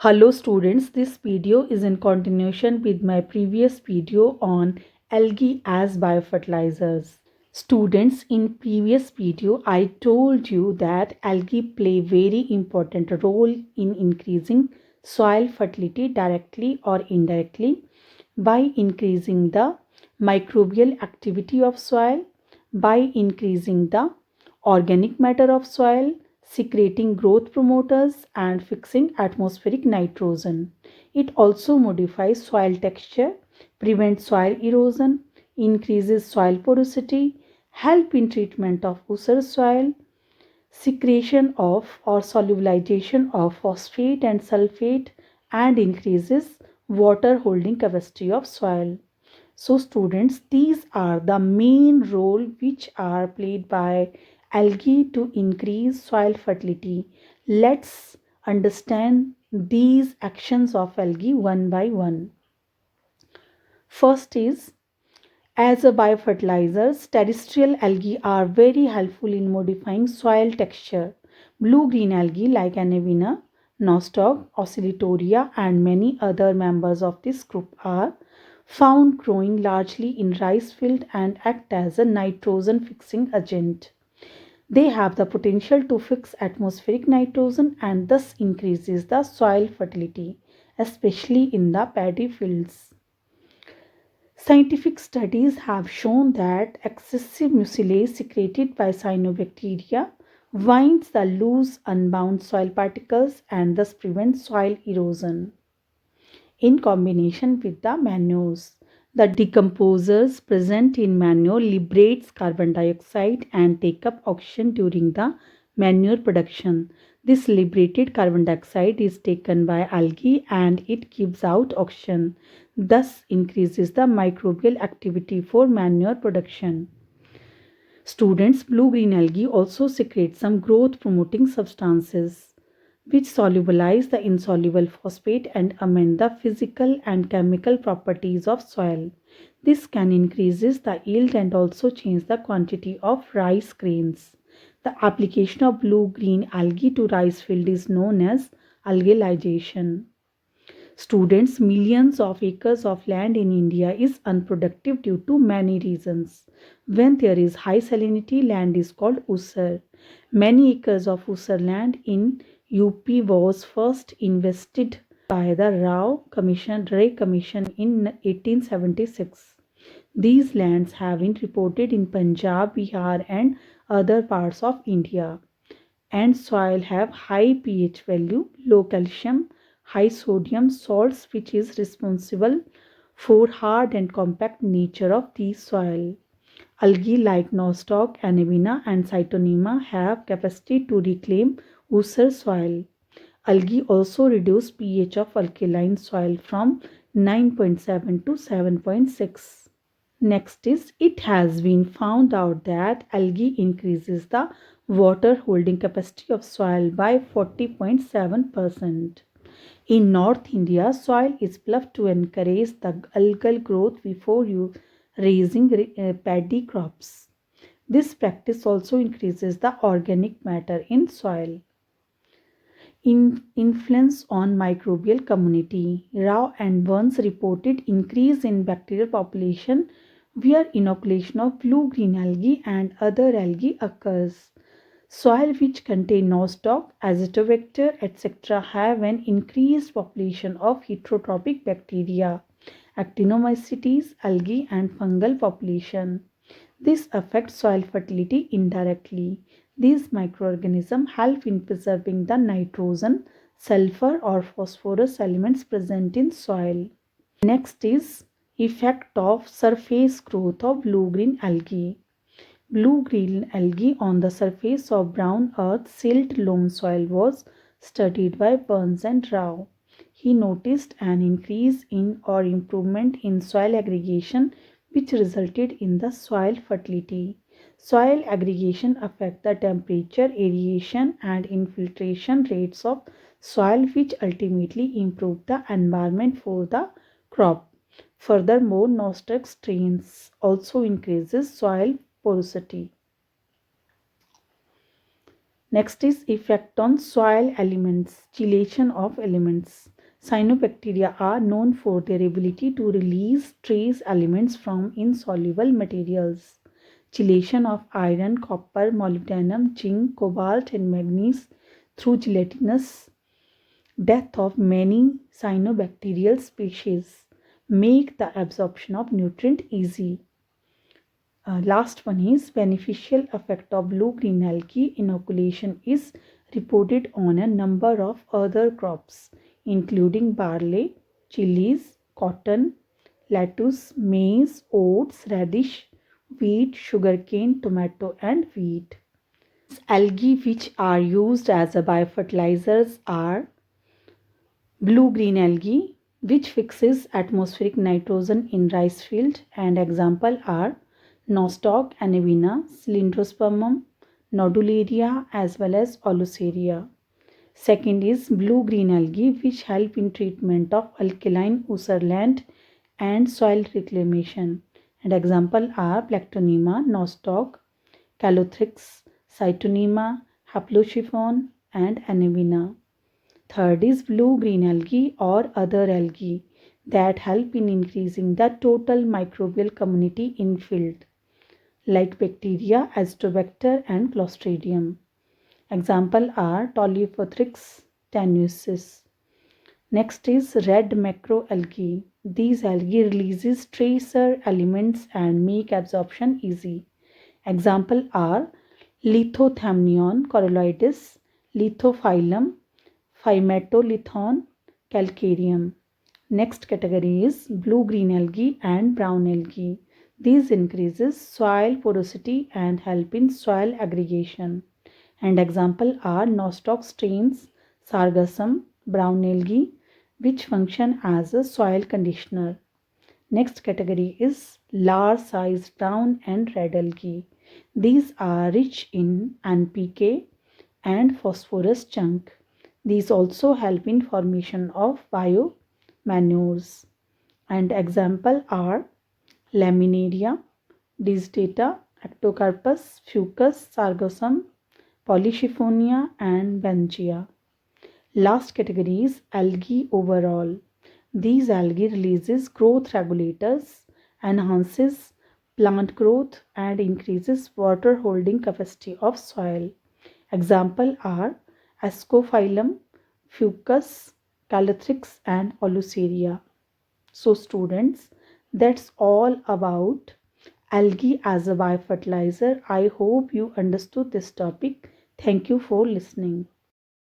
Hello students, this video is in continuation with my previous video on algae as biofertilizers. Students, in previous video I told you that algae play very important role in increasing soil fertility directly or indirectly by increasing the microbial activity of soil, by increasing the organic matter of soil, secreting growth promoters and fixing atmospheric nitrogen. It also modifies soil texture, prevents soil erosion, increases soil porosity, help in treatment of usar soil, secretion of or solubilization of phosphate and sulfate, and increases water holding capacity of soil. So students, these are the main role which are played by algae to increase soil fertility. Let's understand these actions of algae one by one. First is, as a biofertilizers, terrestrial algae are very helpful in modifying soil texture. Blue-green algae like Anabaena, Nostoc, Oscillatoria and many other members of this group are found growing largely in rice field and act as a nitrogen fixing agent. They have the potential to fix atmospheric nitrogen and thus increases the soil fertility, especially in the paddy fields. Scientific studies have shown that excessive mucilage secreted by cyanobacteria binds the loose, unbound soil particles and thus prevents soil erosion. In combination with the manures, the decomposers present in manure liberates carbon dioxide and take up oxygen during the manure production. This liberated carbon dioxide is taken by algae and it gives out oxygen, thus increases the microbial activity for manure production. Students, blue-green algae also secrete some growth-promoting substances which solubilize the insoluble phosphate and amend the physical and chemical properties of soil. This can increase the yield and also change the quantity of rice grains. The application of blue-green algae to rice field is known as algalization. Students, millions of acres of land in India is unproductive due to many reasons. When there is high salinity, land is called usar. Many acres of usar land in UP was first invested by the Ray Commission in 1876. These lands have been reported in Punjab, Bihar and other parts of India, and soil have high pH value, low calcium, high sodium salts which is responsible for hard and compact nature of the soil. Algae like Nostoc, Anabaena and Cytonema have capacity to reclaim usar soil. Algae also reduce pH of alkaline soil from 9.7 to 7.6. Next is, it has been found out that algae increases the water holding capacity of soil by 40.7%. In North India, soil is ploughed to encourage the algal growth before you raising paddy crops. This practice also increases the organic matter in soil. Influence on microbial community. Rao and Burns reported increase in bacterial population where inoculation of blue-green algae and other algae occurs. Soil which contain nostoc, azotobacter, etc. have an increased population of heterotrophic bacteria, actinomycetes, algae and fungal population. This affects soil fertility indirectly. These microorganisms help in preserving the nitrogen, sulfur or phosphorus elements present in soil. Next is effect of surface growth of blue-green algae. Blue-green algae on the surface of brown earth silt loam soil was studied by Burns and Rao. He noticed an increase in or improvement in soil aggregation which resulted in the soil fertility. Soil aggregation affect the temperature, aeration and infiltration rates of soil which ultimately improve the environment for the crop. Furthermore, nostoc strains also increases soil porosity. Next is effect on soil elements, chelation of elements. Cyanobacteria are known for their ability to release trace elements from insoluble materials. Chelation of iron, copper, molybdenum, zinc, cobalt, and manganese through gelatinous death of many cyanobacterial species make the absorption of nutrient easy. Last one is beneficial effect of blue-green algae inoculation is reported on a number of other crops including barley, chilies, cotton, lettuce, maize, oats, radish, wheat, sugarcane, tomato and wheat. Algae which are used as a biofertilizers are blue-green algae which fixes atmospheric nitrogen in rice field, and example are Nostoc, Anivina, Cylindrospermum, Nodularia as well as Oluceria. Second is blue-green algae which help in treatment of alkaline oozer and soil reclamation, and example are Plectonema, Nostoc, Calothrix, Cytonema, Haplochiphon and Anivina. Third is blue-green algae or other algae that help in increasing the total microbial community in field, like bacteria, Azotobacter and Clostridium. Example are Tolipothrix tenuis. Next is red macroalgae. These algae releases tracer elements and make absorption easy. Example are Lithothamnion coralloides, Lithophyllum, Phymatolithon calcareum. Next category is blue-green algae and brown algae. These increases soil porosity and help in soil aggregation. And example are Nostoc strains, Sargassum, brown algae, which function as a soil conditioner. Next category is large-sized brown and red algae. These are rich in NPK and phosphorus chunk. These also help in formation of biomanures. And example are Laminaria, Digitata, Ectocarpus, Fucus, Sargassum, Polychiphonia and Bengia. Last category is algae overall. These algae releases growth regulators, enhances plant growth and increases water holding capacity of soil. Example are Ascophyllum, Fucus, Calothrix and Oluceria. So students, that's all about algae as a biofertilizer. I hope you understood this topic. Thank you for listening.